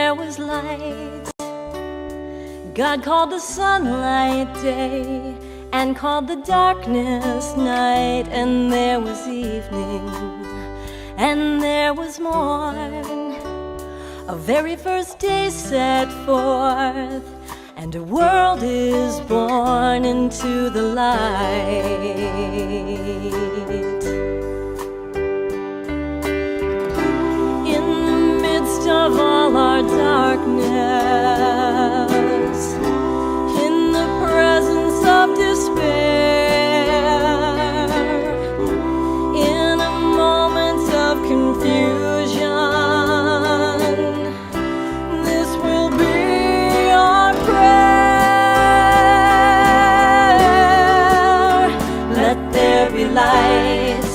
there was light. God called the sunlight day and called the darkness night. And there was evening and there was morn. A very first day set forth, and a world is born into the light. In the midst of all our darkness, in the presence of despair, in a moment of confusion, this will be our prayer. Let there be light,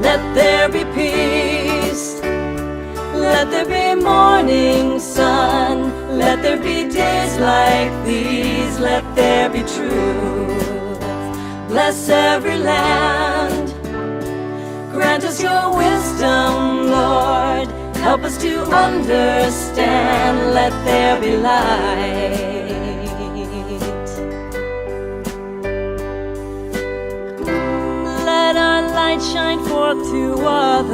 let there be peace, let there be morning sun, let there be days like these, let there be truth. Bless every land, grant us your wisdom, Lord. Help us to understand. Let there be light. Let our light shine forth to others,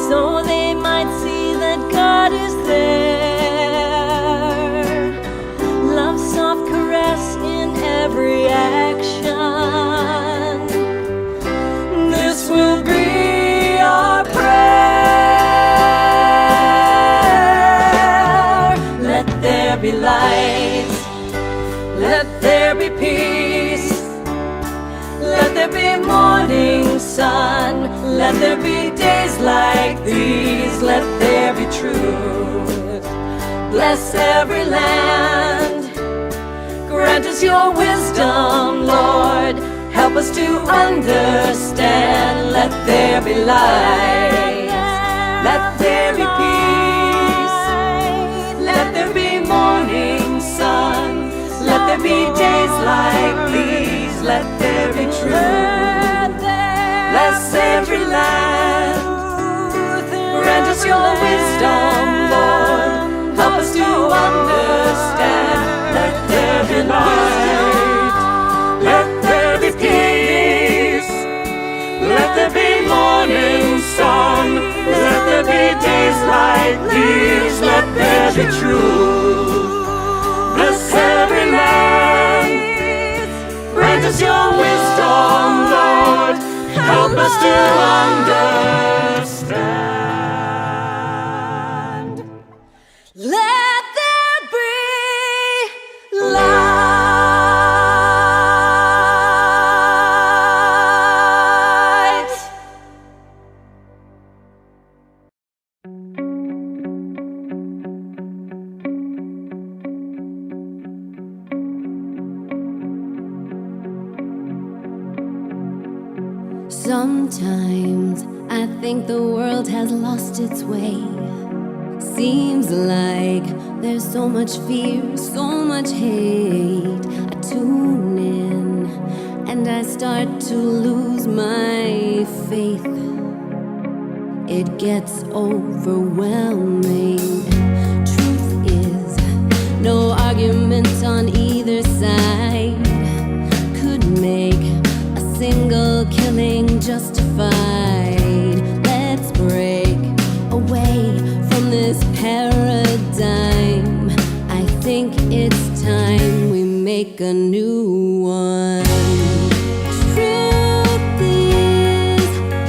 so they might see that God is there. Love's soft caress in every action. This will be our prayer. Let there be light, let there be peace, let there be morning sun, let there be days like these, let there be truth. Bless every land, grant us your wisdom, Lord. Help us to understand. Let there be light, let there be peace, let there be morning sun, let there be days like these, let there be truth. Bless every land, grant us your wisdom, Lord. Help us to understand. Let there be light, let there be peace, let there be morning sun, let there be days like these, let there be truth. Bless every land, grant us your wisdom, Lord. Help us to understand. Let there be light. Sometimes I think the world has lost its way. Seems like there's so much fear, so much hate. I tune in and I start to lose my faith. It gets overwhelming. Truth is, no argument on either side could make a single killing justified. Let's break away from this paradigm. I think it's time we make a new one. Truth is,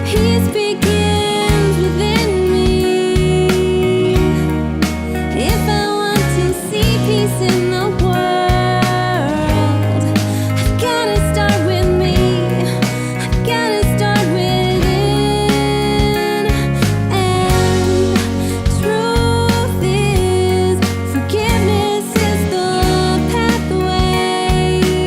peace begins within me. If I want to see peace in the world, I've gotta start with me. I've gotta start within. And truth is, forgiveness is the pathway.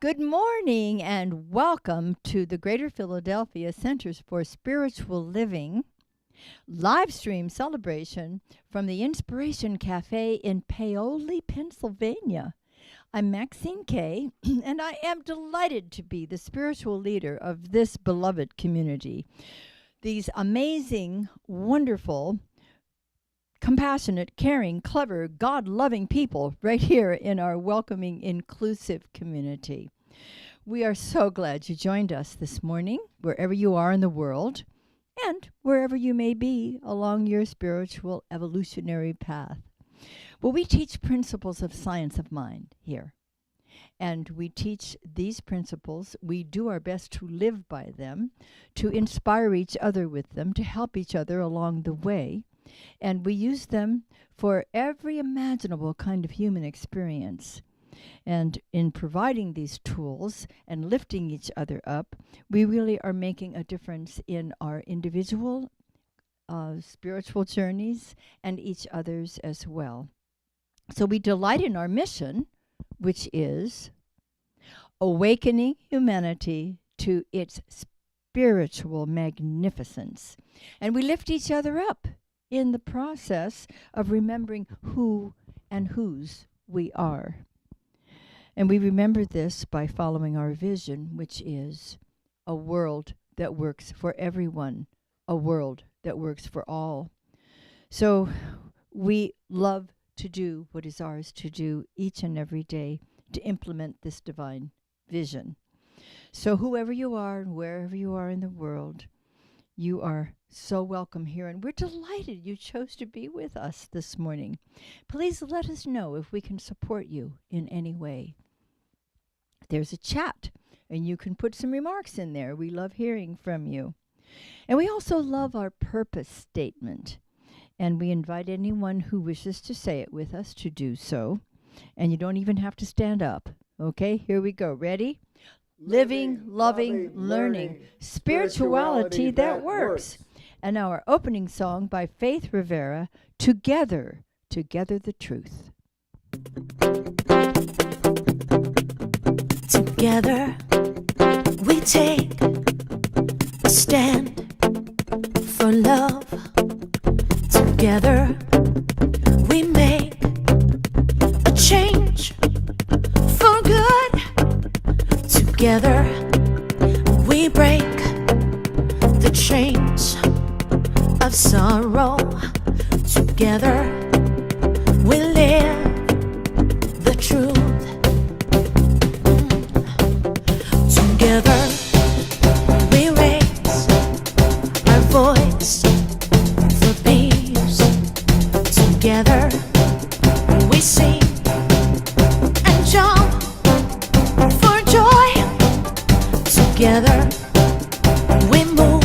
Good morning and welcome to the Greater Philadelphia Centers for Spiritual Living live stream celebration from the Inspiration Cafe in Paoli, Pennsylvania. I'm Maxine Kay, and I am delighted to be the spiritual leader of this beloved community. These amazing, wonderful, compassionate, caring, clever, God-loving people right here in our welcoming, inclusive community. We are so glad you joined us this morning, wherever you are in the world, and wherever you may be along your spiritual evolutionary path. Well, we teach principles of science of mind here, and we teach these principles. We do our best to live by them, to inspire each other with them, to help each other along the way. And we use them for every imaginable kind of human experience. And in providing these tools and lifting each other up, we really are making a difference in our individual spiritual journeys and each other's as well. So we delight in our mission, which is awakening humanity to its spiritual magnificence. And we lift each other up in the process of remembering who and whose we are. And we remember this by following our vision, which is a world that works for everyone, a world that works for all. So we love to do what is ours to do each and every day to implement this divine vision. So whoever you are and wherever you are in the world, you are so welcome here, and we're delighted you chose to be with us this morning. Please let us know if we can support you in any way. There's a chat, and you can put some remarks in there. We love hearing from you. And we also love our purpose statement, and we invite anyone who wishes to say it with us to do so. And you don't even have to stand up. Okay, here we go. Ready? Living, loving, learning, spirituality that works. And our opening song by Faith Rivera, Together, Together the Truth. Together we take a stand for love. Together we make a change for good. Together we break the chains of sorrow. Together we live the truth. Together we raise our voice for peace. Together we sing and jump for joy. Together we move,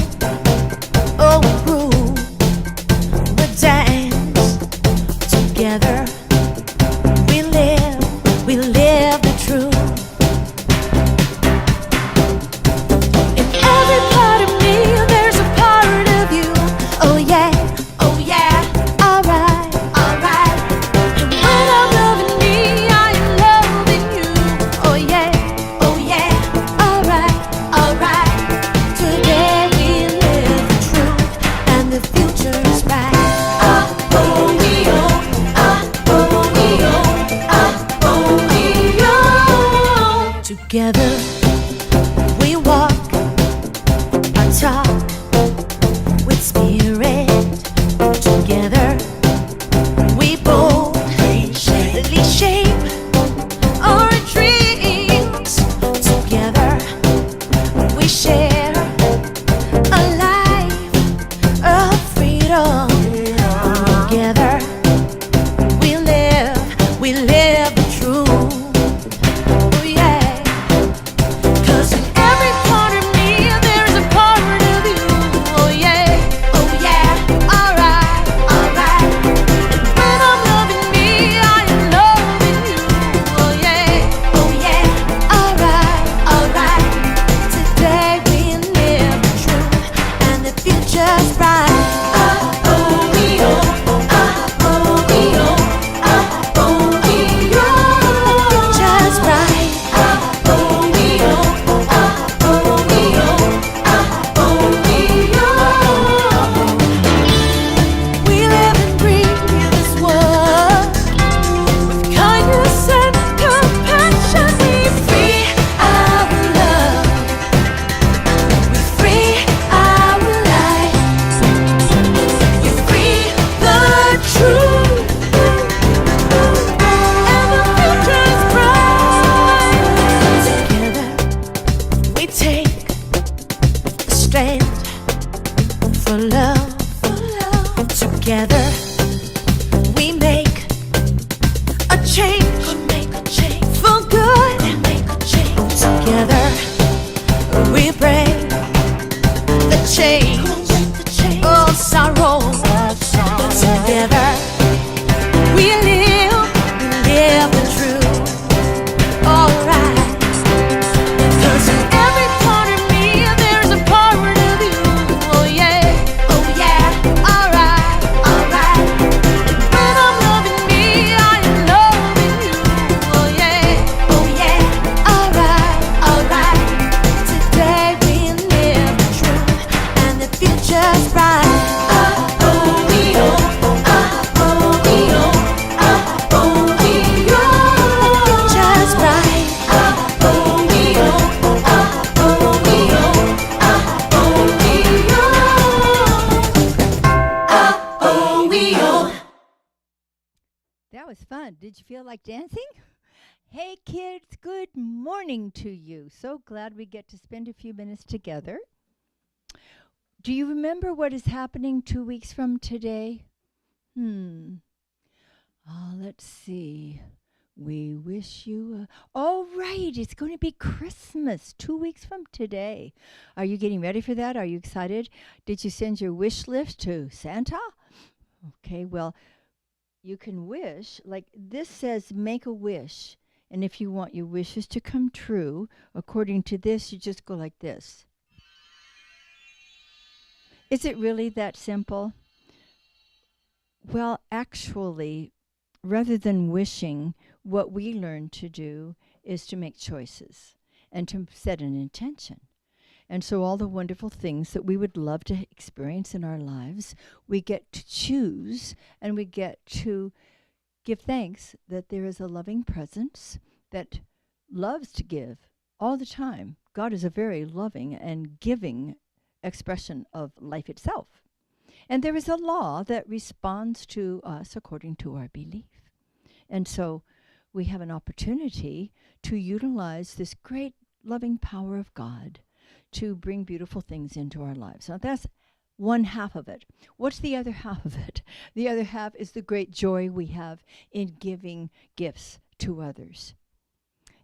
oh we groove, we dance. Together we live the truth. In every part of me there's a part of you. Oh yeah, alright, alright. for love. Together we make a change. For good. Together we break the chains. Oh, sorrow. Together we live the truth. Alright. 'Cause in every part of me there's a part of you. Oh yeah, alright. When I'm loving me, I am loving you. Oh yeah, alright. Today we live the truth, and the future's bright. That was fun. Did you feel like dancing? Hey kids, good morning to you. So glad we get to spend a few minutes together. Do you remember what is happening 2 weeks from today? Let's see. We wish you oh, right. It's going to be Christmas 2 weeks from today. Are you getting ready for that? Are you excited? Did you send your wish list to Santa? Okay, well, you can wish. Like this says, make a wish. And if you want your wishes to come true, according to this, you just go like this. Is it really that simple? Well, actually, rather than wishing, what we learn to do is to make choices and to set an intention. And so all the wonderful things that we would love to experience in our lives, we get to choose, and we get to give thanks that there is a loving presence that loves to give all the time. God is a very loving and giving expression of life itself. And there is a law that responds to us according to our belief. And so we have an opportunity to utilize this great loving power of God to bring beautiful things into our lives. Now that's one half of it. What's the other half of it? The other half is the great joy we have in giving gifts to others.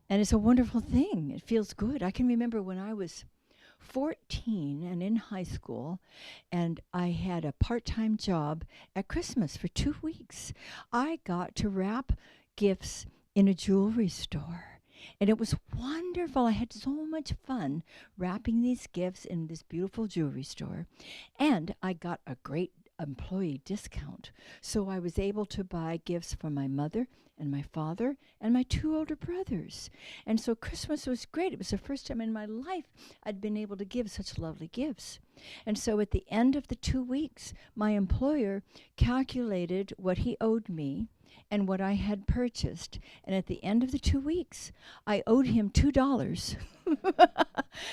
And it's a wonderful thing. It feels good. I can remember when I was 14 and in high school, and I had a part-time job at Christmas for 2 weeks. I got to wrap gifts in a jewelry store. And it was wonderful. I had so much fun wrapping these gifts in this beautiful jewelry store. And I got a great employee discount. So I was able to buy gifts for my mother and my father and my 2 older brothers. And so Christmas was great. It was the first time in my life I'd been able to give such lovely gifts. And so at the end of the 2 weeks, my employer calculated what he owed me and what I had purchased. And at the end of the 2 weeks, I owed him $2.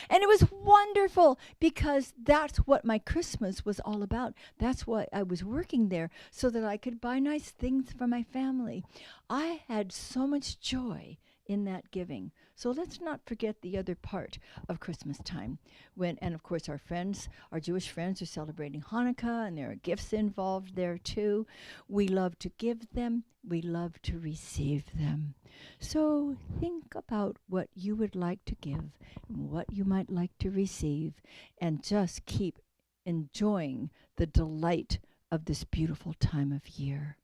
And it was wonderful because that's what my Christmas was all about. That's why I was working there, so that I could buy nice things for my family. I had so much joy in that giving. So let's not forget the other part of Christmas time. And of course our friends, our Jewish friends, are celebrating Hanukkah, and there are gifts involved there too. We love to give them. We love to receive them. So think about what you would like to give, and what you might like to receive, and just keep enjoying the delight of this beautiful time of year.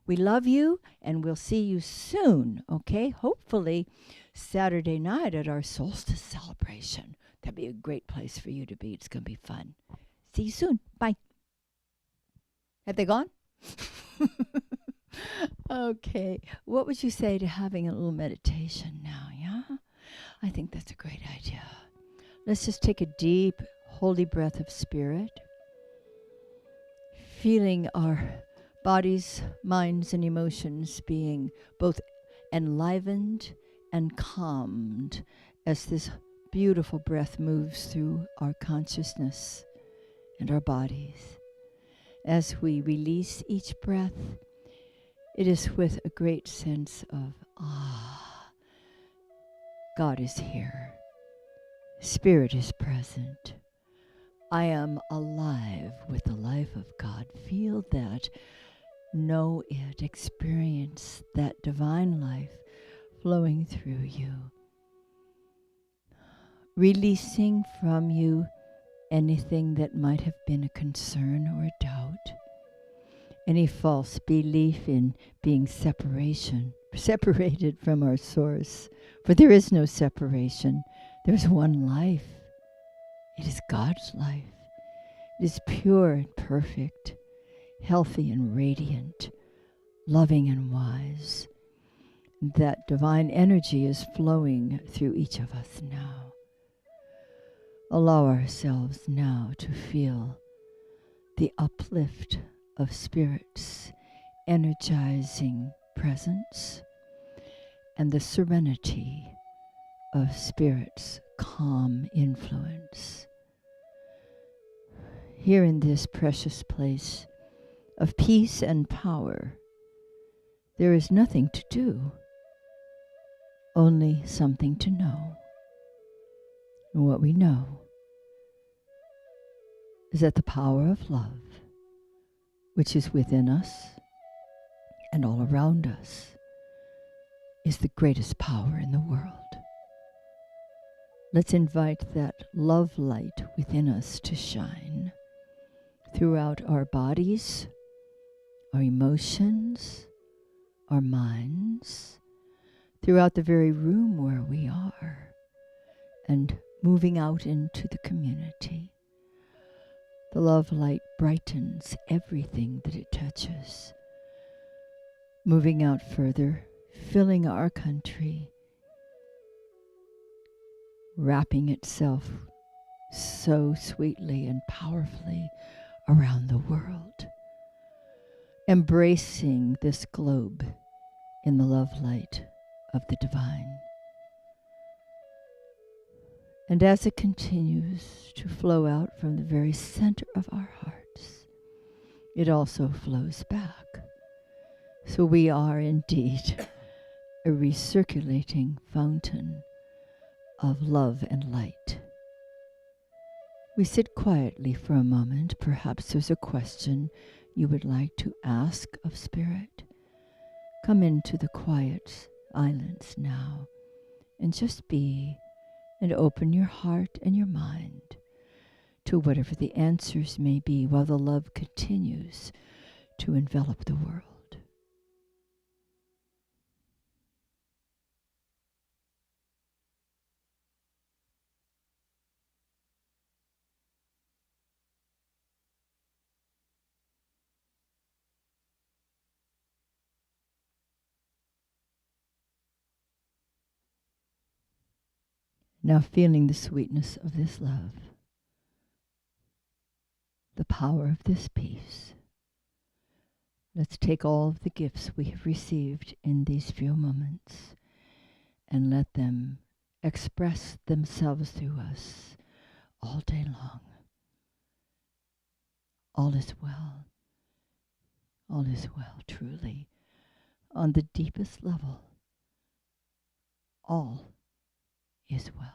We love you, and we'll see you soon, okay? Hopefully Saturday night at our solstice celebration. That'd be a great place for you to be. It's going to be fun. See you soon. Bye. Have they gone? Okay. What would you say to having a little meditation now, yeah? I think that's a great idea. Let's just take a deep, holy breath of spirit, feeling our bodies, minds, and emotions being both enlivened and calmed as this beautiful breath moves through our consciousness and our bodies. As we release each breath, it is with a great sense of, God is here. Spirit is present. I am alive with the life of God. Feel that. Know it. Experience that divine life flowing through you. Releasing from you anything that might have been a concern or a doubt. Any false belief in being separated from our source. For there is no separation. There is one life. It is God's life. It is pure and perfect, healthy and radiant, loving and wise. That divine energy is flowing through each of us now. Allow ourselves now to feel the uplift of Spirit's energizing presence and the serenity of Spirit's calm influence. Here in this precious place of peace and power, there is nothing to do, only something to know. And what we know is that the power of love, which is within us and all around us, is the greatest power in the world. Let's invite that love light within us to shine throughout our bodies, our emotions, our minds, throughout the very room where we are, and moving out into the community. The love light brightens everything that it touches, moving out further, filling our country, wrapping itself so sweetly and powerfully around the world, embracing this globe in the love light of the divine. And as it continues to flow out from the very center of our hearts, it also flows back. So we are indeed a recirculating fountain of love and light. We sit quietly for a moment. Perhaps there's a question you would like to ask of Spirit. Come into the quiet islands now and just be, and open your heart and your mind to whatever the answers may be while the love continues to envelop the world. Now feeling the sweetness of this love, the power of this peace, let's take all of the gifts we have received in these few moments and let them express themselves through us all day long. All is well. All is well, truly. On the deepest level, all is well.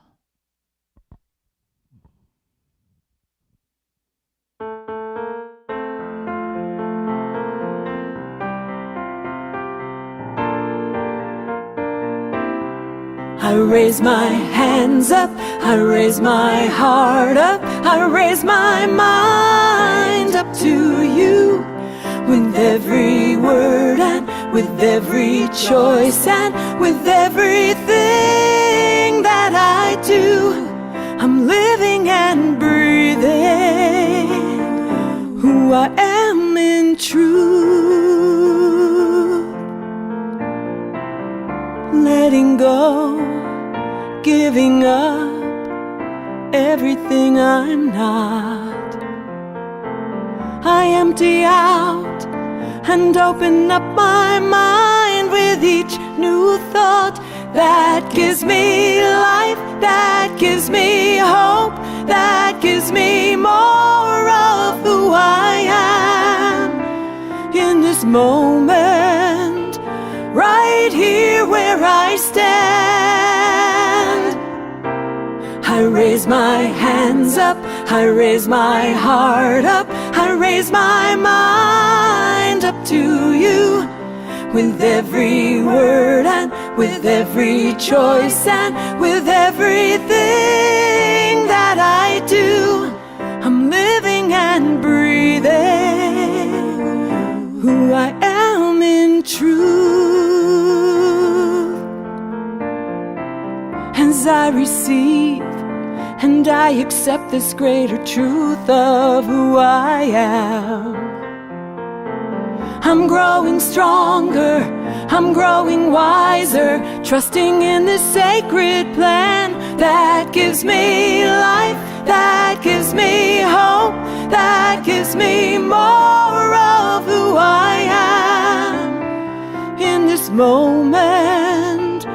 I raise my hands up, I raise my heart up, I raise my mind up to you. With every word and with every choice and with everything that I do, I'm living and breathing who I am in truth. Letting go, giving up everything I'm not. I empty out and open up my mind with each new thought that gives me life, that gives me hope, that gives me more of who I am in this moment, right here where I stand. I raise my hands up, I raise my heart up, I raise my mind up to you. With every word and with every choice and with everything that I do, I'm living and breathing who I am in truth. As I receive and I accept this greater truth of who I am, I'm growing stronger, I'm growing wiser, trusting in this sacred plan that gives me life, that gives me hope, that gives me more of who I am in this moment,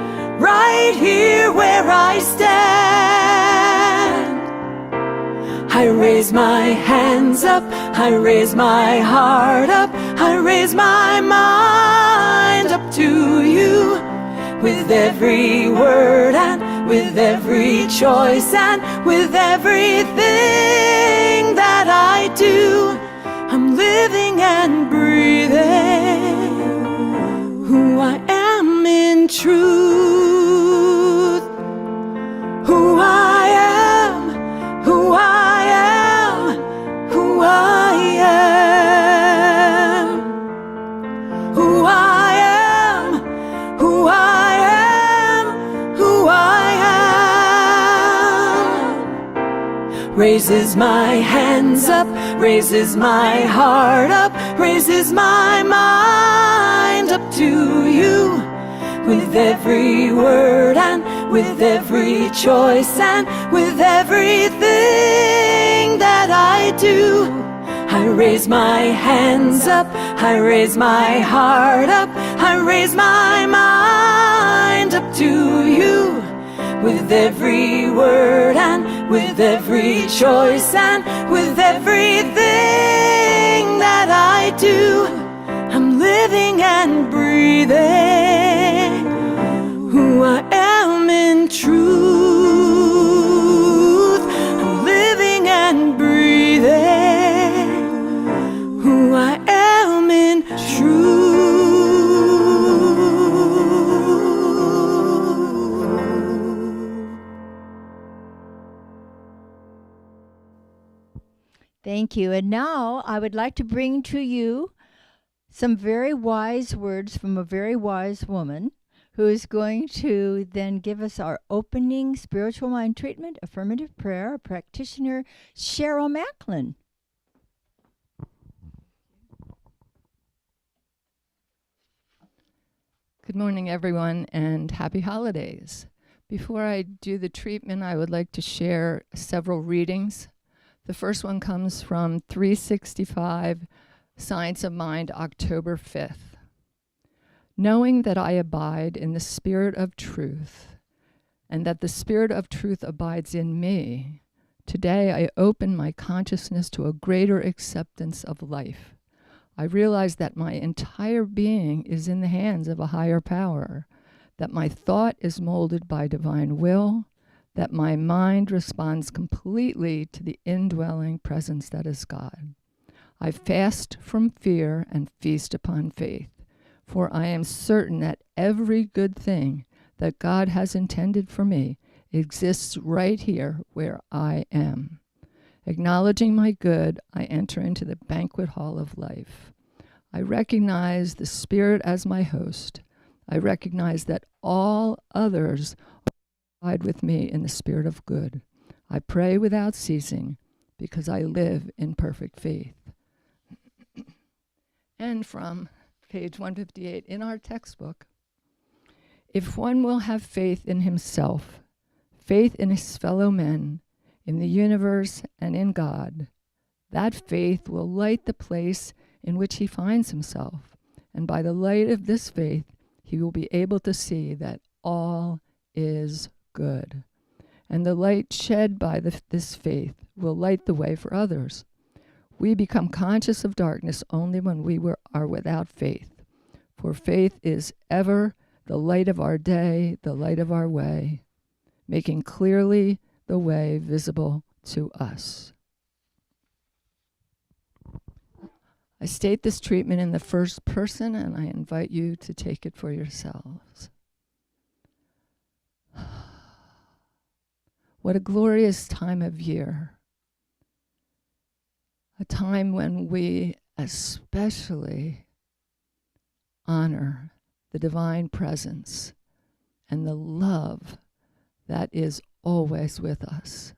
right here where I stand. I raise my hands up, I raise my heart up, I raise my mind up to you. With every word and with every choice and with everything that I do, I'm living and breathing who I am in truth. Who I am, who I am, who I am, who I am, who I am, who I am. Raises my hands up, raises my heart up, raises my mind up to you. With every word and with every choice and with everything that I do, I raise my hands up, I raise my heart up, I raise my mind up to you. With every word and with every choice and with everything that I do, I'm living and breathing who I am in truth. I'm living and breathing who I am in truth. Thank you. And now I would like to bring to you some very wise words from a very wise woman who is going to then give us our opening spiritual mind treatment, affirmative prayer, practitioner Cheryl Macklin. Good morning, everyone, and happy holidays. Before I do the treatment, I would like to share several readings. The first one comes from 365 Science of Mind, October 5th. Knowing that I abide in the Spirit of truth, and that the Spirit of truth abides in me, today I open my consciousness to a greater acceptance of life. I realize that my entire being is in the hands of a higher power, that my thought is molded by divine will, that my mind responds completely to the indwelling presence that is God. I fast from fear and feast upon faith, for I am certain that every good thing that God has intended for me exists right here where I am. Acknowledging my good, I enter into the banquet hall of life. I recognize the Spirit as my host. I recognize that all others abide with me in the spirit of good. I pray without ceasing because I live in perfect faith. And from page 158 in our textbook, if one will have faith in himself, faith in his fellow men, in the universe and in God, that faith will light the place in which he finds himself. And by the light of this faith, he will be able to see that all is good. And the light shed by this faith will light the way for others. We become conscious of darkness only when we are without faith. For faith is ever the light of our day, the light of our way, making clearly the way visible to us. I state this treatment in the first person, and I invite you to take it for yourselves. What a glorious time of year. A time when we especially honor the divine presence and the love that is always with us.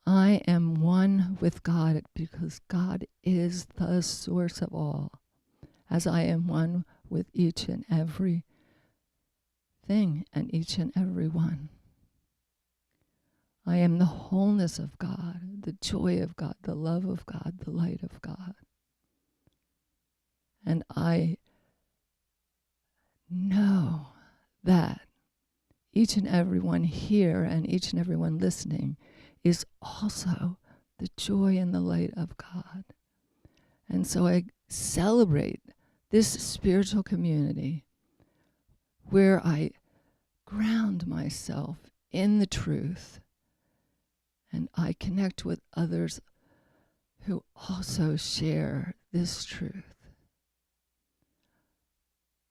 I am one with God because God is the source of all, as I am one with each and every thing and each and every one. I am the wholeness of God, the joy of God, the love of God, the light of God. And I know that each and every one here and each and every one listening is also the joy and the light of God. And so I celebrate this spiritual community where I ground myself in the truth and I connect with others who also share this truth.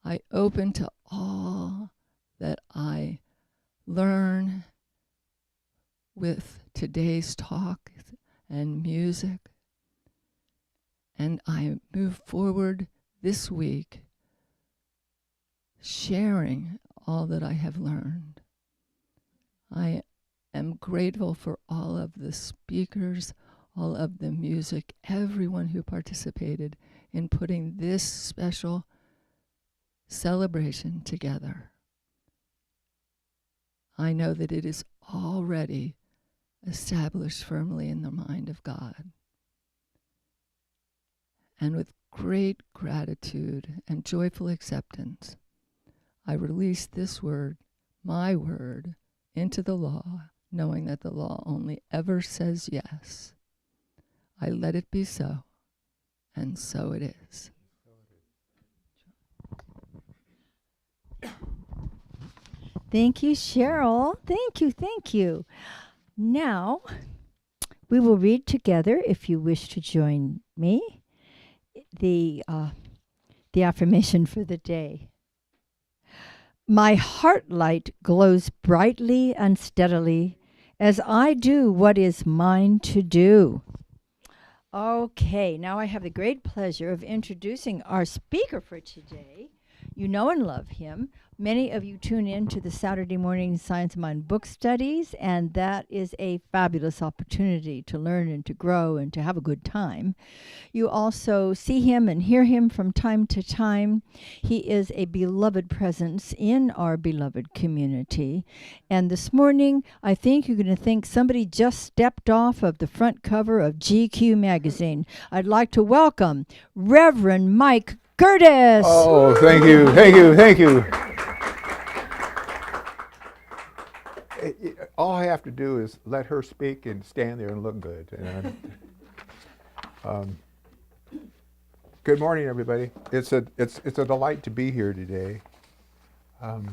I open to all that I learn with today's talk and music, and I move forward this week sharing all that I have learned. I am grateful for all of the speakers, all of the music, everyone who participated in putting this special celebration together. I know that it is already established firmly in the mind of God. And with great gratitude and joyful acceptance, I release this word, my word, into the law, knowing that the law only ever says yes. I let it be so, and so it is. Thank you, Cheryl. Thank you, thank you. Now, we will read together, if you wish to join me, the affirmation for the day. My heart light glows brightly and steadily as I do what is mine to do. Okay, now I have the great pleasure of introducing our speaker for today. You know and love him. Many of you tune in to the Saturday morning Science Mind book studies, and that is a fabulous opportunity to learn and to grow and to have a good time. You also see him and hear him from time to time. He is a beloved presence in our beloved community. And this morning, I think you're going to think somebody just stepped off of the front cover of GQ magazine. I'd like to welcome Reverend Mike Gerdes. Oh, thank you, thank you, thank you. All I have to do is let her speak and stand there and look good. Good morning, everybody. It's a delight to be here today. How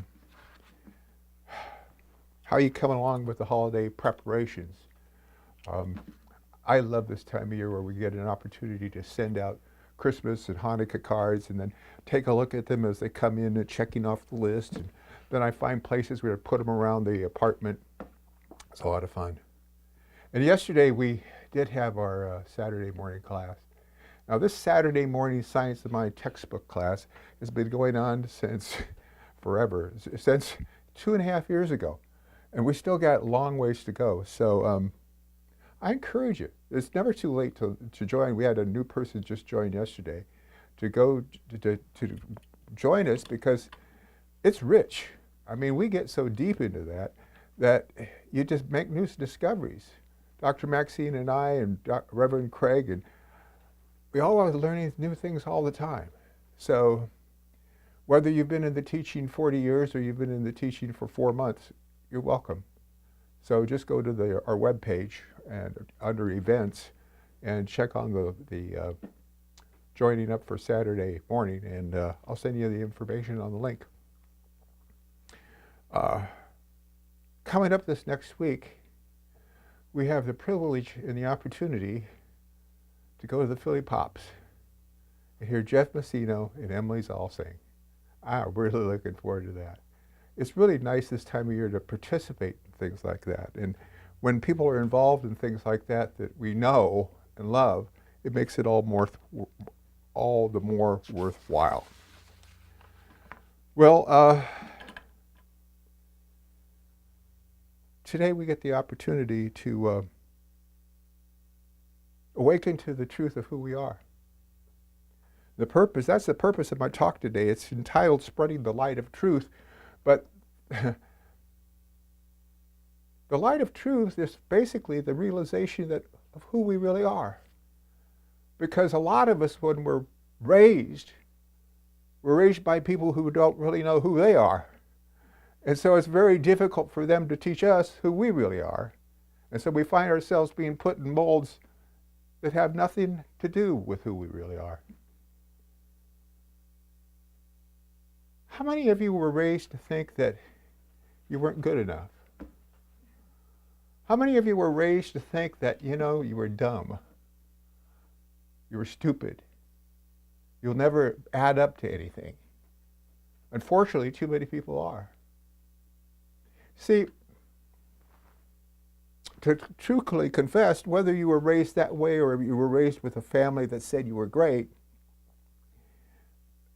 are you coming along with the holiday preparations? I love this time of year where we get an opportunity to send out Christmas and Hanukkah cards and then take a look at them as they come in and checking off the list. And then I find places where to put them around the apartment. It's a lot of fun. And yesterday we did have our Saturday morning class. Now this Saturday morning Science of Mind textbook class has been going on since forever, since 2.5 years ago. And we still got a long ways to go. So I encourage you. It's never too late to join. We had a new person just join yesterday to go to join us because it's rich. I mean, we get so deep into that you just make new discoveries. Dr. Maxine and I and Reverend Craig, and we all are learning new things all the time. So whether you've been in the teaching 40 years or you've been in the teaching for 4 months, you're welcome. So just go to our webpage and under events and check on the joining up for Saturday morning, and I'll send you the information on the link. Coming up this next week, we have the privilege and the opportunity to go to the Philly Pops and hear Jeff Messino and Emily Zoll sing. I'm really looking forward to that. It's really nice this time of year to participate in things like that. And when people are involved in things like that that we know and love, it makes it all the more worthwhile. Well, today we get the opportunity to awaken to the truth of who we are. That's the purpose of my talk today. It's entitled Spreading the Light of Truth, but the light of truth is basically the realization of who we really are. Because a lot of us, when we're raised by people who don't really know who they are. And so it's very difficult for them to teach us who we really are. And so we find ourselves being put in molds that have nothing to do with who we really are. How many of you were raised to think that you weren't good enough? How many of you were raised to think that, you were dumb? You were stupid. You'll never add up to anything. Unfortunately, too many people are. See, to truthfully confess, whether you were raised that way or you were raised with a family that said you were great,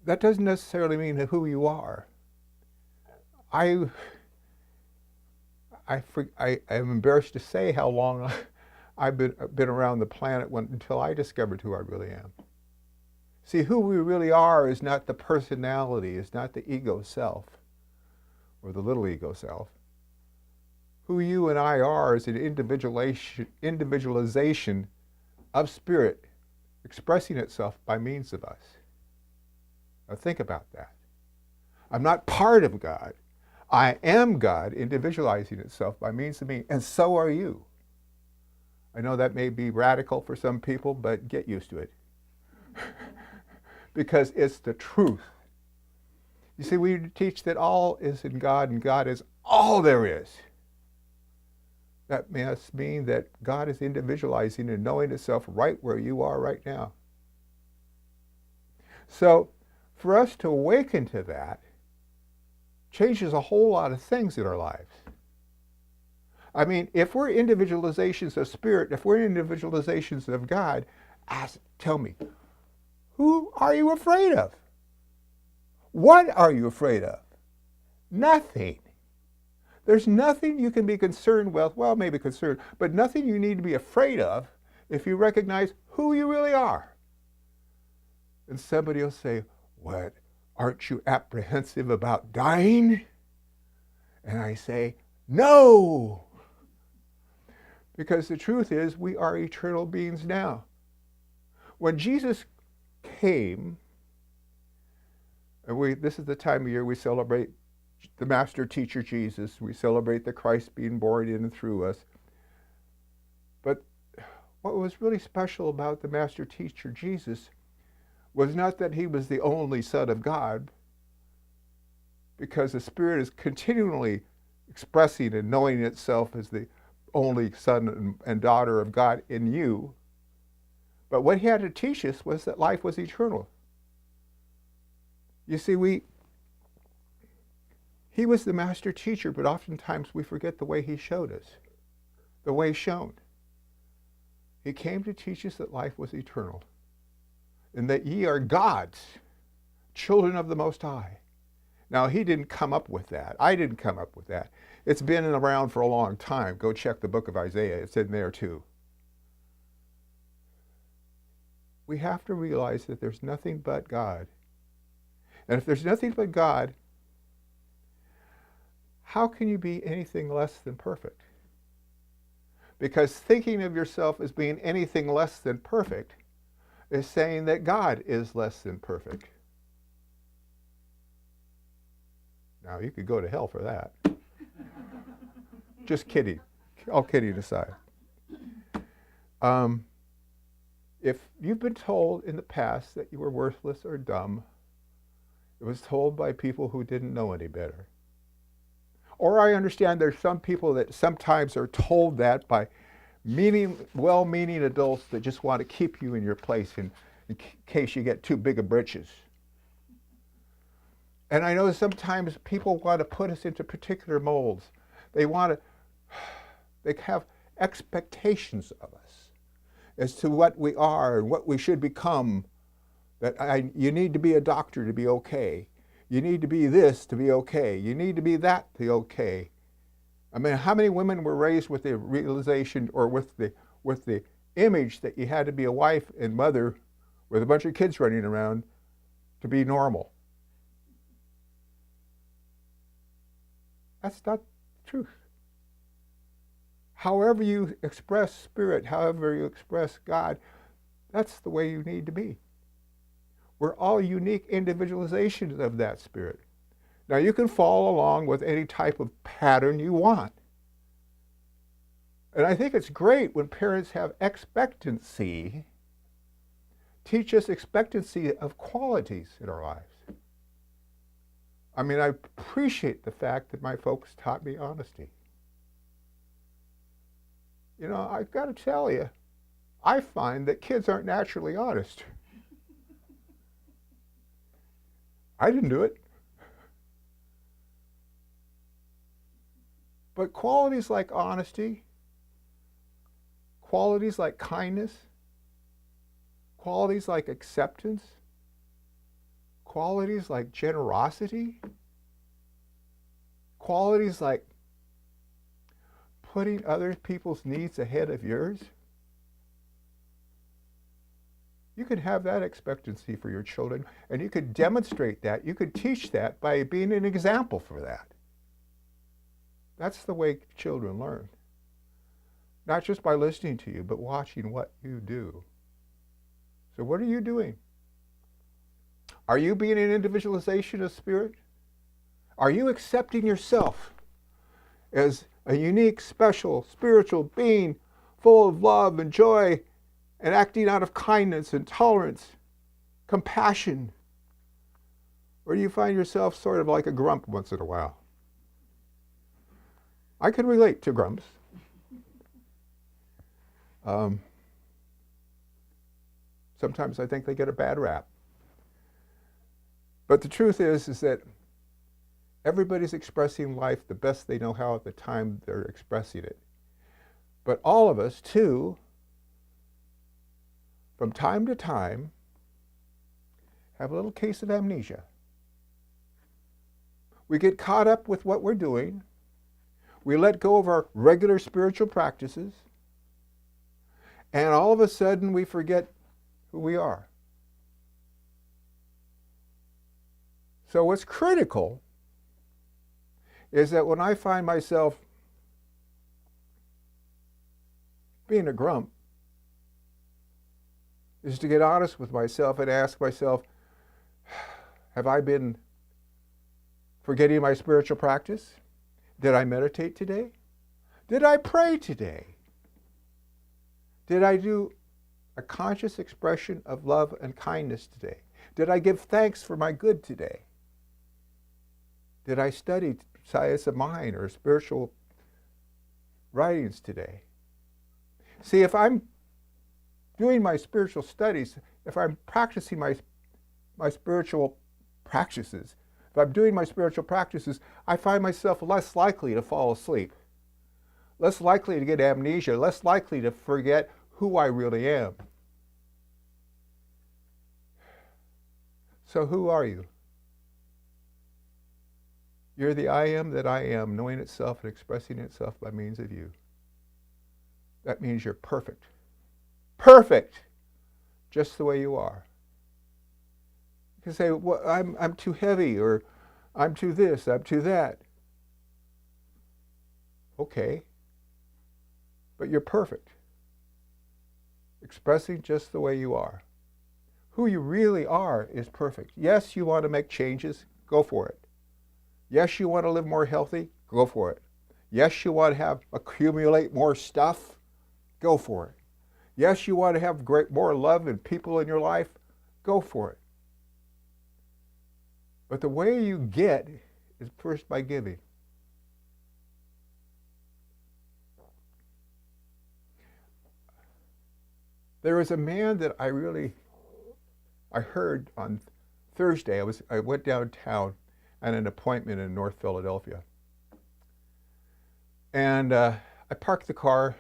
that doesn't necessarily mean who you are. I am embarrassed to say how long I've been around the planet until I discovered who I really am. See, who we really are is not the personality, is not the ego self, or the little ego self. Who you and I are is an individualization of spirit expressing itself by means of us. Now think about that. I'm not part of God. I am God individualizing itself by means of me, and so are you. I know that may be radical for some people, but get used to it. Because it's the truth. You see, we teach that all is in God and God is all there is. That must mean that God is individualizing and knowing itself right where you are right now. So, for us to awaken to that changes a whole lot of things in our lives. I mean, if we're individualizations of spirit, if we're individualizations of God, tell me, who are you afraid of? What are you afraid of? Nothing. There's nothing you can be concerned with, well, maybe concerned, but nothing you need to be afraid of if you recognize who you really are. And somebody will say, what, aren't you apprehensive about dying? And I say, no! Because the truth is, we are eternal beings now. When Jesus came, and this is the time of year we celebrate the Master Teacher Jesus. We celebrate the Christ being born in and through us. But what was really special about the Master Teacher Jesus was not that he was the only Son of God, because the Spirit is continually expressing and knowing itself as the only son and daughter of God in you. But what he had to teach us was that life was eternal. You see, he was the master teacher, but oftentimes we forget the way he showed us, the way shown. He came to teach us that life was eternal, and that ye are God's, children of the Most High. Now, he didn't come up with that. I didn't come up with that. It's been around for a long time. Go check the book of Isaiah. It's in there too. We have to realize that there's nothing but God. And if there's nothing but God, how can you be anything less than perfect? Because thinking of yourself as being anything less than perfect is saying that God is less than perfect. Now, you could go to hell for that. Just kidding. All kidding aside. If you've been told in the past that you were worthless or dumb, it was told by people who didn't know any better. Or I understand there's some people that sometimes are told that by well-meaning adults that just want to keep you in your place in case you get too big of britches. And I know sometimes people want to put us into particular molds. They have expectations of us as to what we are and what we should become. You need to be a doctor to be okay. You need to be this to be okay. You need to be that to be okay. I mean, how many women were raised with the realization or with the image that you had to be a wife and mother with a bunch of kids running around to be normal? That's not the truth. However you express spirit, however you express God, that's the way you need to be. We're all unique individualizations of that spirit. Now, you can follow along with any type of pattern you want. And I think it's great when parents have expectancy, teach us expectancy of qualities in our lives. I mean, I appreciate the fact that my folks taught me honesty. You know, I've got to tell you, I find that kids aren't naturally honest. I didn't do it. But qualities like honesty, qualities like kindness, qualities like acceptance, qualities like generosity, qualities like putting other people's needs ahead of yours. You could have that expectancy for your children, and you could demonstrate that. You could teach that by being an example for that. That's the way children learn. Not just by listening to you, but watching what you do. So what are you doing? Are you being an individualization of spirit? Are you accepting yourself as a unique, special, spiritual being full of love and joy and acting out of kindness and tolerance, compassion? Or do you find yourself sort of like a grump once in a while? I can relate to grumps. Sometimes I think they get a bad rap. But the truth is that everybody's expressing life the best they know how at the time they're expressing it. But all of us, too, from time to time, have a little case of amnesia. We get caught up with what we're doing. We let go of our regular spiritual practices. And all of a sudden, we forget who we are. So what's critical is that when I find myself being a grump, is to get honest with myself and ask myself, have I been forgetting my spiritual practice? Did I meditate today? Did I pray today? Did I do a conscious expression of love and kindness today? Did I give thanks for my good today? Did I study science of mind or spiritual writings today? See, if I'm doing my spiritual studies, if I'm practicing my spiritual practices, if I'm doing my spiritual practices, I find myself less likely to fall asleep, less likely to get amnesia, less likely to forget who I really am. So who are you? You're the I am that I am, knowing itself and expressing itself by means of you. That means you're perfect. Perfect! Just the way you are. You can say, well, I'm too heavy, or I'm too this, I'm too that. Okay. But you're perfect. Expressing just the way you are. Who you really are is perfect. Yes, you want to make changes, go for it. Yes, you want to live more healthy, go for it. Yes, you want to accumulate more stuff, go for it. Yes, you want to have more love and people in your life, go for it. But the way you get is first by giving. There was a man that I heard on Thursday. I went downtown at an appointment in North Philadelphia. And I parked the car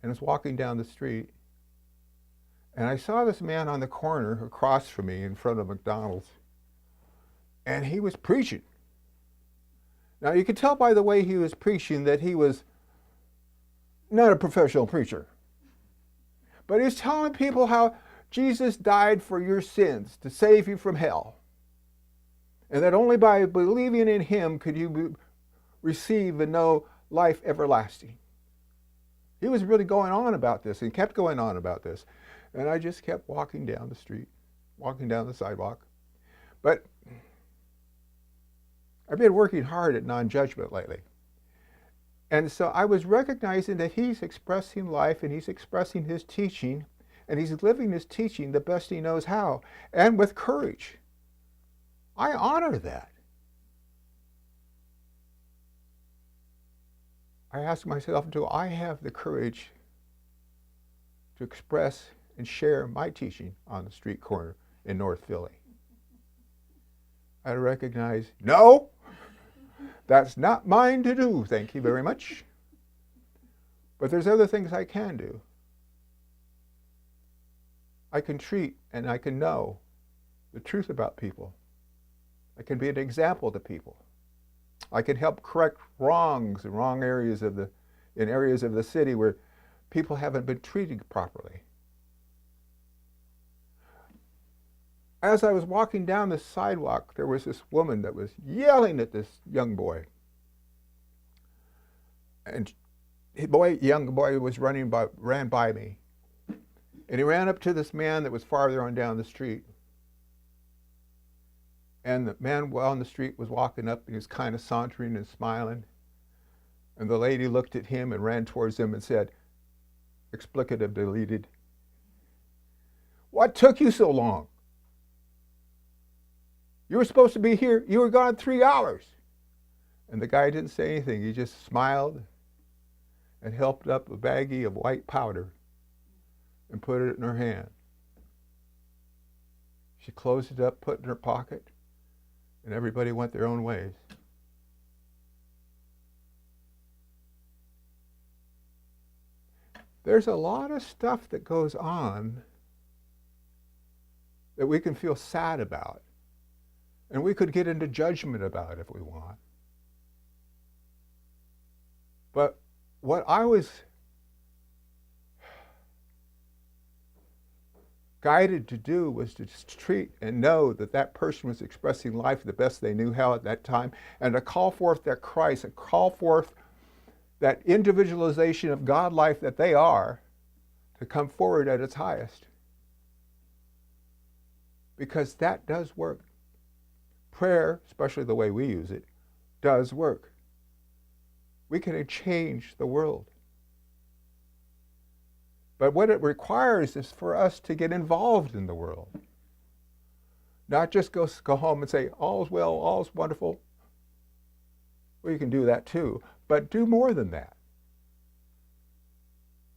and was walking down the street. And I saw this man on the corner across from me in front of McDonald's. And he was preaching. Now you could tell by the way he was preaching that he was not a professional preacher. But he was telling people how Jesus died for your sins to save you from hell. And that only by believing in him could you receive and know life everlasting. He was really going on about this and kept going on about this. And I just kept walking down the street, walking down the sidewalk. But I've been working hard at non-judgment lately. And so I was recognizing that he's expressing life and he's expressing his teaching and he's living his teaching the best he knows how and with courage. I honor that. I ask myself, do I have the courage to express and share my teaching on the street corner in North Philly? I recognize, no, that's not mine to do, thank you very much. But there's other things I can do. I can treat and I can know the truth about people. I can be an example to people. I can help correct wrongs in areas of the city where people haven't been treated properly. As I was walking down the sidewalk, there was this woman that was yelling at this young boy. And young boy ran by me. And he ran up to this man that was farther on down the street. And the man on the street was walking up and he was kind of sauntering and smiling. And the lady looked at him and ran towards him and said, explicative deleted, "What took you so long? You were supposed to be here. You were gone 3 hours." And the guy didn't say anything. He just smiled and helped up a baggie of white powder and put it in her hand. She closed it up, put it in her pocket, and everybody went their own ways. There's a lot of stuff that goes on that we can feel sad about. And we could get into judgment about if we want. But what I was guided to do was to treat and know that that person was expressing life the best they knew how at that time, and to call forth that Christ, and call forth that individualization of God life that they are, to come forward at its highest. Because that does work. Prayer, especially the way we use it, does work. We can change the world. But what it requires is for us to get involved in the world. Not just go home and say, all's well, all's wonderful. Well, you can do that too, but do more than that.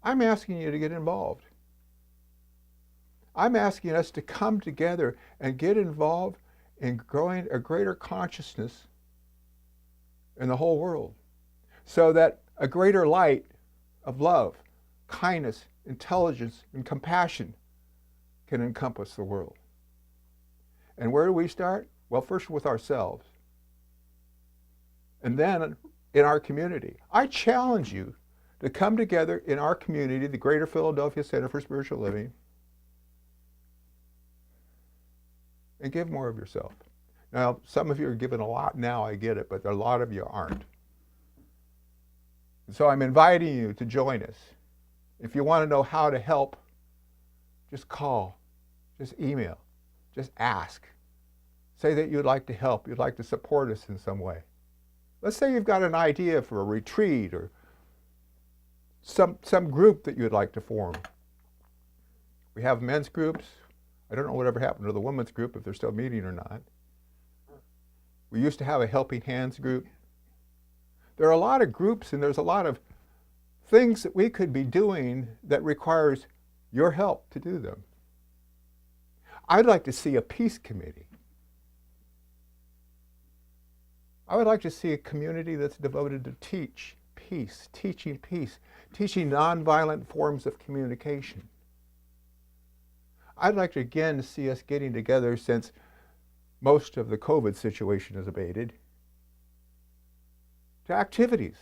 I'm asking you to get involved. I'm asking us to come together and get involved in growing a greater consciousness in the whole world, so that a greater light of love, kindness, intelligence, and compassion can encompass the world. And where do we start? Well, first with ourselves, and then in our community. I challenge you to come together in our community, the Greater Philadelphia Center for Spiritual Living, and give more of yourself. Now, some of you are giving a lot now, I get it, but a lot of you aren't. And so I'm inviting you to join us. If you want to know how to help, just call, just email, just ask. Say that you'd like to help, you'd like to support us in some way. Let's say you've got an idea for a retreat or some group that you'd like to form. We have men's groups. I don't know whatever happened to the women's group, if they're still meeting or not. We used to have a Helping Hands group. There are a lot of groups and there's a lot of things that we could be doing that requires your help to do them. I'd like to see a peace committee. I would like to see a community that's devoted to teaching peace, teaching nonviolent forms of communication. I'd like to again see us getting together, since most of the COVID situation is abated, to activities.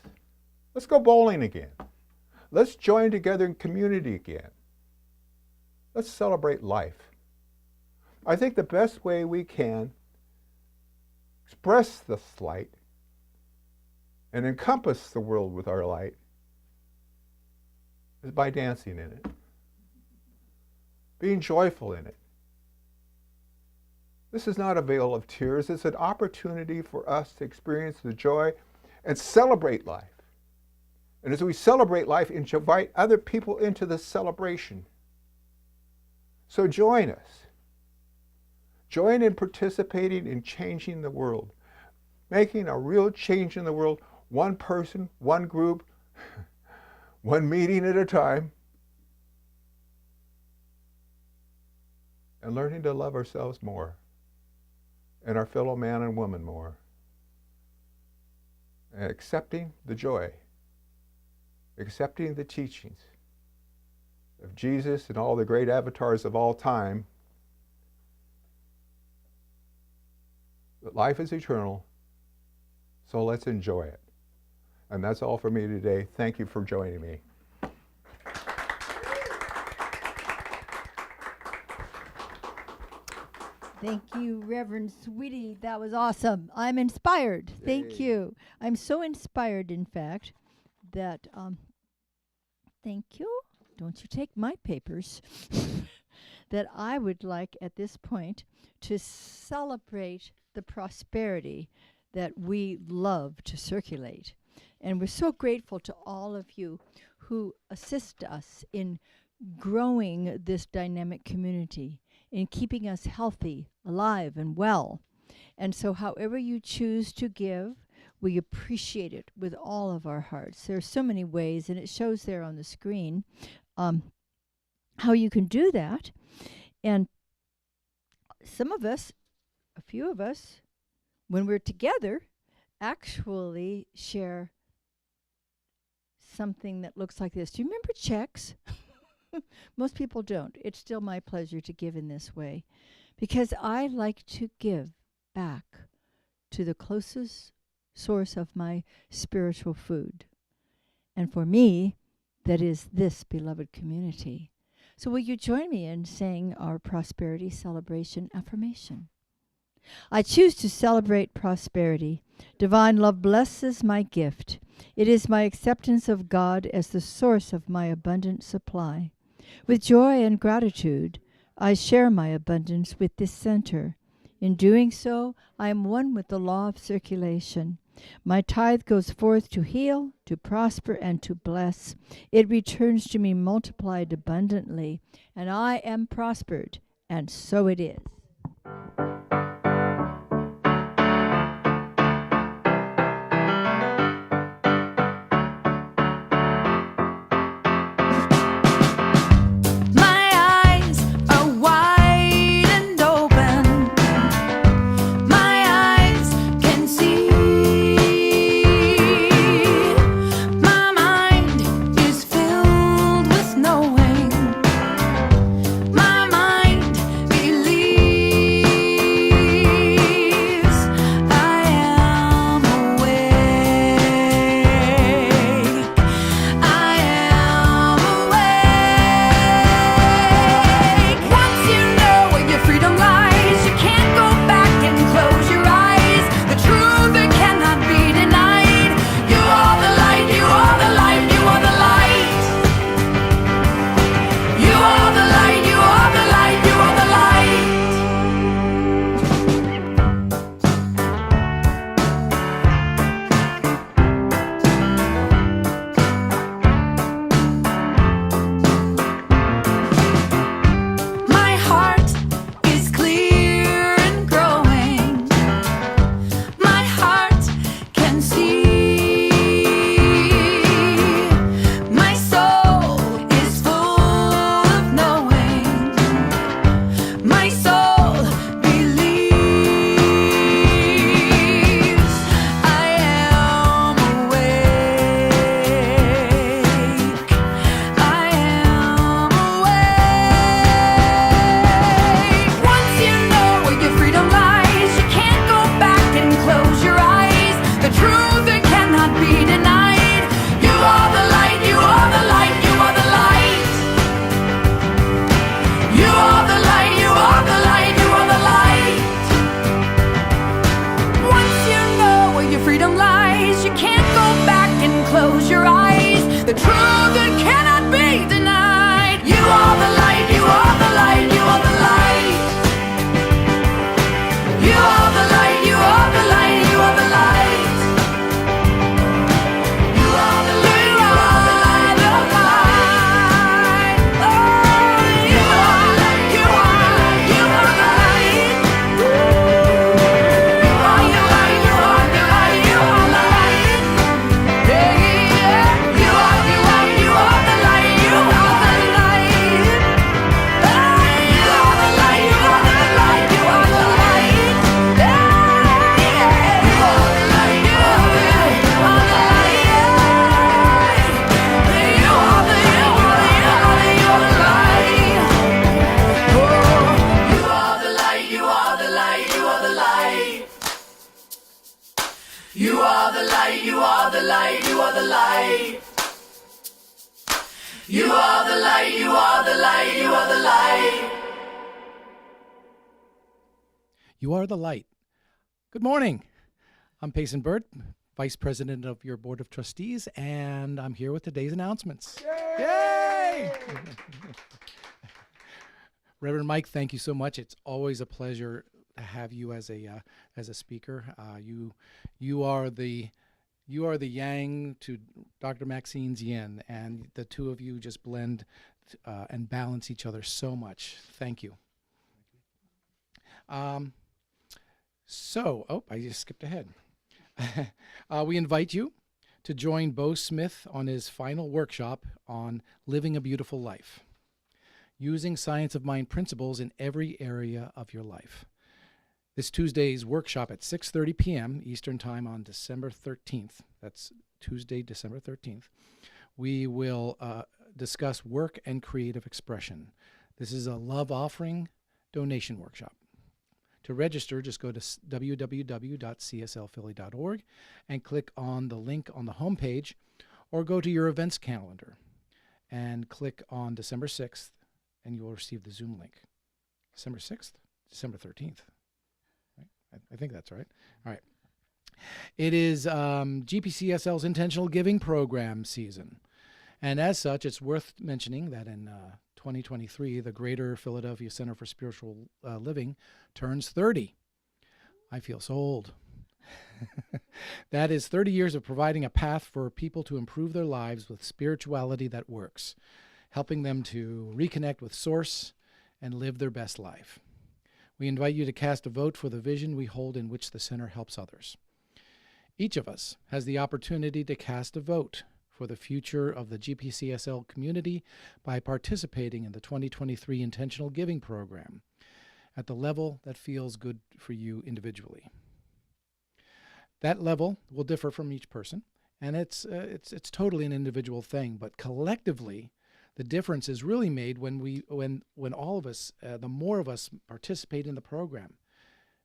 Let's go bowling again. Let's join together in community again. Let's celebrate life. I think the best way we can express this light and encompass the world with our light is by dancing in it, being joyful in it. This is not a vale of tears. It's an opportunity for us to experience the joy and celebrate life. And as we celebrate life, invite other people into the celebration. So join us. Join in participating in changing the world, making a real change in the world, one person, one group, one meeting at a time, and learning to love ourselves more and our fellow man and woman more, and accepting the joy, accepting the teachings of Jesus and all the great avatars of all time, that life is eternal, so let's enjoy it. And that's all for me today. Thank you for joining me. Thank you, Reverend Sweetie. That was awesome. I'm inspired. Thank you. I'm so inspired, in fact, that, thank you. Don't you take my papers. That I would like at this point to celebrate the prosperity that we love to circulate. And we're so grateful to all of you who assist us in growing this dynamic community, in keeping us healthy, alive, and well. And so however you choose to give, we appreciate it with all of our hearts. There are so many ways, and it shows there on the screen how you can do that. And some of us, a few of us, when we're together, actually share something that looks like this. Do you remember checks? Most people don't. It's still my pleasure to give in this way, because I like to give back to the closest source of my spiritual food. And for me, that is this beloved community. So will you join me in saying our prosperity celebration affirmation? I choose to celebrate prosperity. Divine love blesses my gift. It is my acceptance of God as the source of my abundant supply. With joy and gratitude, I share my abundance with this center. In doing so, I am one with the law of circulation. My tithe goes forth to heal, to prosper, and to bless. It returns to me multiplied abundantly, and I am prospered, and so it is. Believe You are the light. Good morning. I'm Payson Burt, Vice President of your Board of Trustees, and I'm here with today's announcements. Yay! Reverend Mike, thank you so much. It's always a pleasure to have you as a speaker. You are the yang to Dr. Maxine's yin, and the two of you just blend and balance each other so much. Thank you. I just skipped ahead. We invite you to join Bo Smith on his final workshop on living a beautiful life, using science of mind principles in every area of your life. This Tuesday's workshop at 6:30 p.m. Eastern Time on December 13th. That's Tuesday, December 13th. We will discuss work and creative expression. This is a love offering donation workshop. To register, just go to www.cslphilly.org and click on the link on the homepage, or go to your events calendar and click on December 6th, and you will receive the Zoom link. December 6th? December 13th. Right? I think that's right. All right. It is GPCSL's Intentional Giving Program season. And as such, it's worth mentioning that in 2023, the Greater Philadelphia Center for Spiritual Living turns 30. I feel so old. That is 30 years of providing a path for people to improve their lives with spirituality that works, helping them to reconnect with Source and live their best life. We invite you to cast a vote for the vision we hold in which the center helps others. Each of us has the opportunity to cast a vote for the future of the GPCSL community by participating in the 2023 Intentional Giving Program at the level that feels good for you individually. That level will differ from each person, and it's totally an individual thing, but collectively, the difference is really made when all of us, the more of us participate in the program,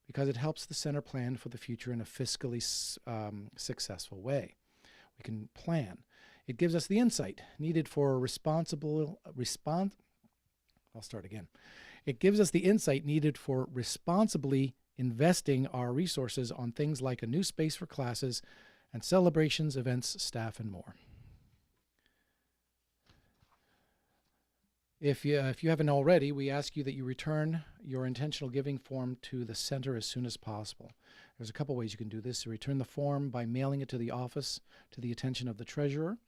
because it helps the center plan for the future in a fiscally successful way. We can plan. It gives us the insight needed for It gives us the insight needed for responsibly investing our resources on things like a new space for classes and celebrations, events, staff, and more. If you haven't already, we ask you that you return your intentional giving form to the center as soon as possible. There's a couple ways you can do this. You return the form by mailing it to the office to the attention of the treasurer,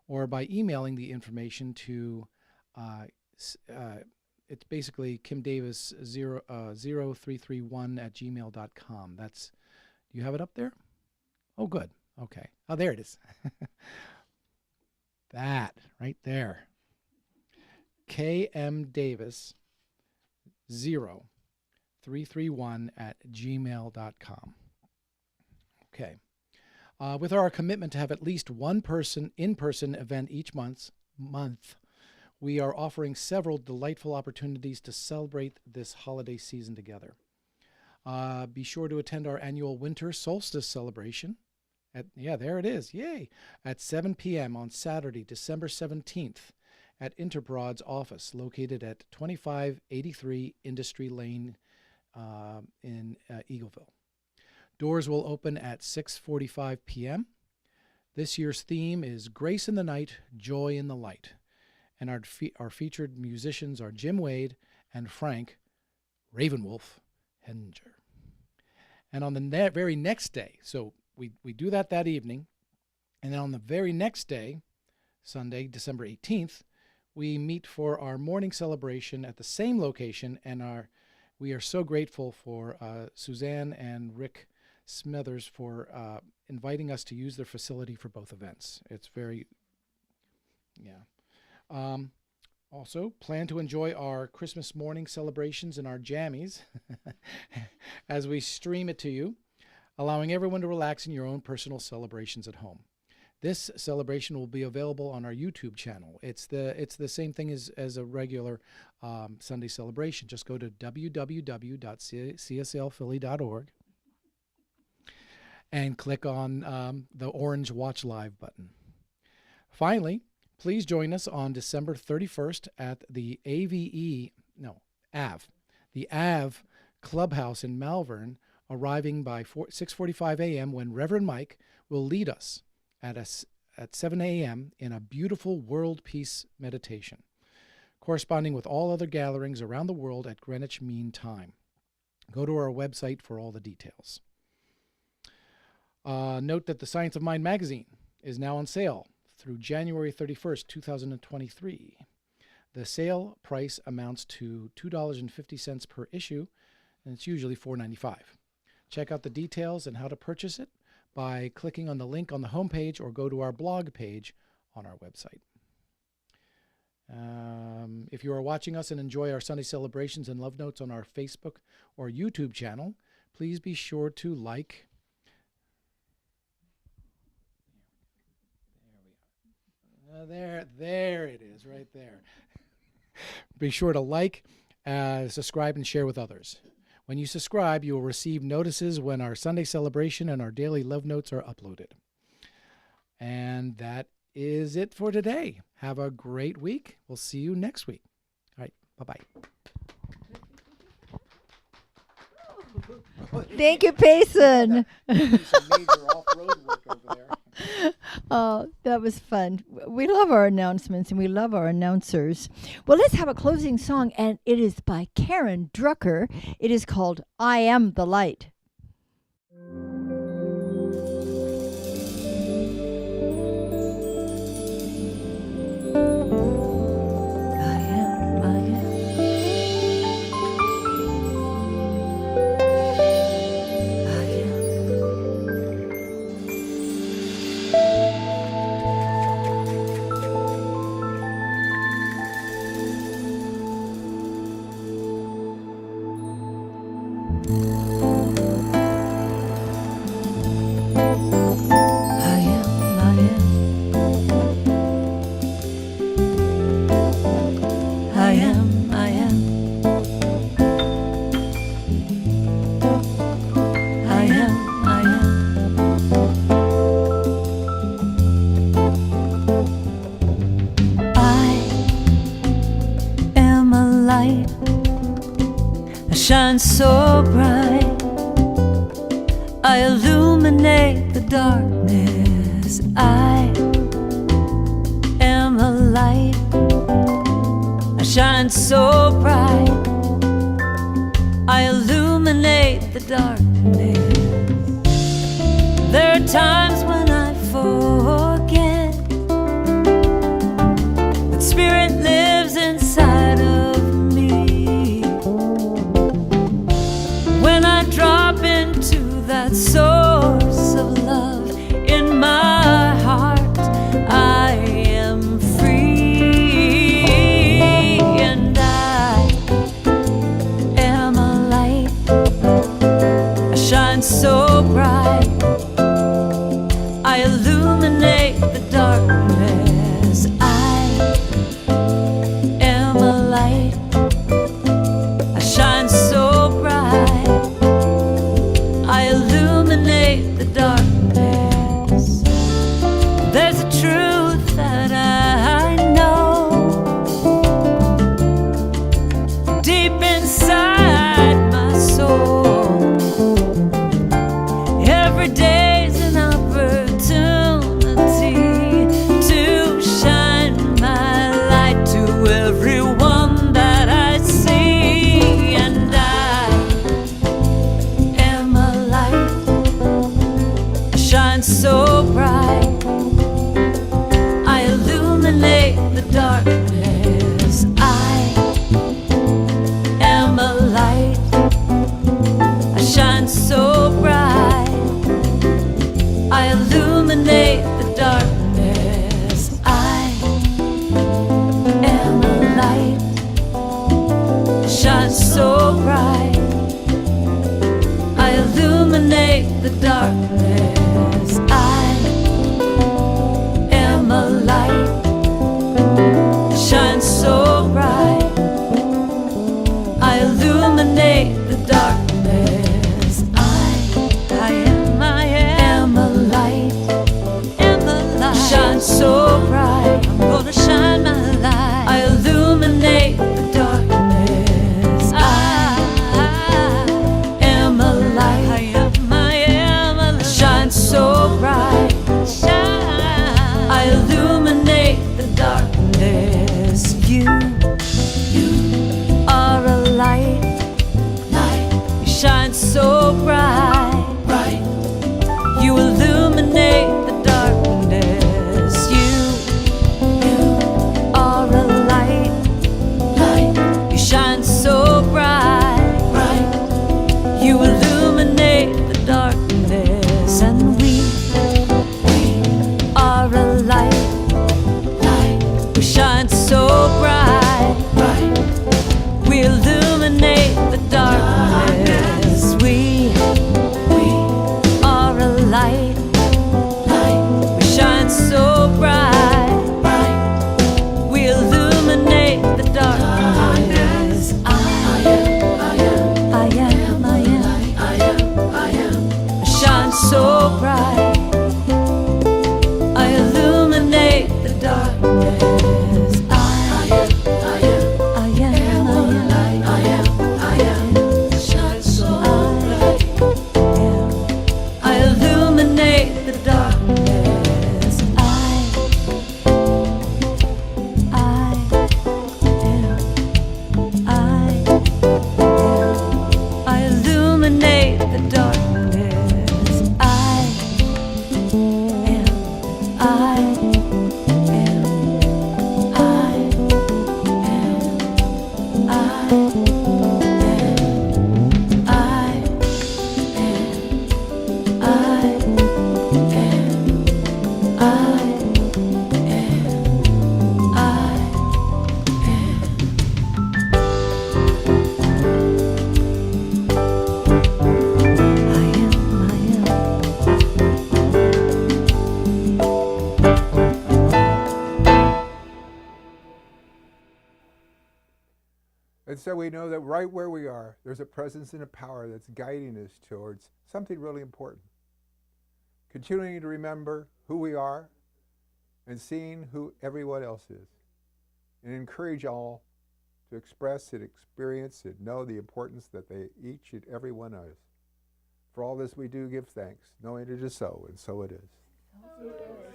or by emailing the information to, it's basically kimdavis0331@gmail.com. That's, do you have it up there? Oh, good. Okay. Oh, there it is. That right there. kmdavis0331@gmail.com. Okay. With our commitment to have at least one in-person event each month, we are offering several delightful opportunities to celebrate this holiday season together. Be sure to attend our annual winter solstice celebration. There it is. Yay! At 7 p.m. on Saturday, December 17th. At Interbroad's office, located at 2583 Industry Lane in Eagleville. Doors will open at 6:45 p.m. This year's theme is Grace in the Night, Joy in the Light. And our featured musicians are Jim Wade and Frank Ravenwolf Henninger. And on the very next day, so we do that evening, and then on the very next day, Sunday, December 18th, we meet for our morning celebration at the same location, and we are so grateful for Suzanne and Rick Smithers for inviting us to use their facility for both events. It's very, also, plan to enjoy our Christmas morning celebrations and our jammies as we stream it to you, allowing everyone to relax in your own personal celebrations at home. This celebration will be available on our YouTube channel. It's the same thing as a regular Sunday celebration. Just go to www.cslphilly.org and click on the orange Watch Live button. Finally, please join us on December 31st at the AVE Clubhouse in Malvern, arriving by 6:45 a.m. when Reverend Mike will lead us at 7 a.m. in a beautiful world peace meditation, corresponding with all other gatherings around the world at Greenwich Mean Time. Go to our website for all the details. Note that the Science of Mind magazine is now on sale through January 31st, 2023. The sale price amounts to $2.50 per issue, and it's usually $4.95. Check out the details and how to purchase it by clicking on the link on the homepage or go to our blog page on our website. If you are watching us and enjoy our Sunday celebrations and love notes on our Facebook or YouTube channel, please be sure to like. There it is, right there. Be sure to like, subscribe, and share with others. When you subscribe, you will receive notices when our Sunday celebration and our daily love notes are uploaded. And that is it for today. Have a great week. We'll see you next week. All right, bye-bye. Thank you, Payson. Some major off-road work over there. Oh, that was fun. We love our announcements and we love our announcers. Well, let's have a closing song, and it is by Karen Drucker. It is called I Am the Light. Shine so bright, I illuminate the darkness. I am a light. I shine so bright, I illuminate the darkness. There are times when I forget that Spirit lives inside of me. When I drop into that source of love in my heart, I am free, and I am a light. I shine so bright, I illuminate the darkness. I am a light. I shine so bright, I illuminate the darkness. There's a truth that I know deep inside my soul. Every day's an opportunity to shine my light to everyone that I see. And I am a light. I shine so bright, I illuminate the darkness. I am a light. I shine so bright, I illuminate the darkness. I am a light. I shine so bright, I illuminate the darkness. I am a light. I shine so bright, I illuminate the darkness. I am a light. Am a light. Shine so bright, I'm gonna shine my light. I illuminate the darkness. I And so we know that right where we are, there's a presence and a power that's guiding us towards something really important. Continuing to remember who we are and seeing who everyone else is. And encourage all to express and experience and know the importance that they each and every one is. For all this we do give thanks, knowing it is so, and so it is.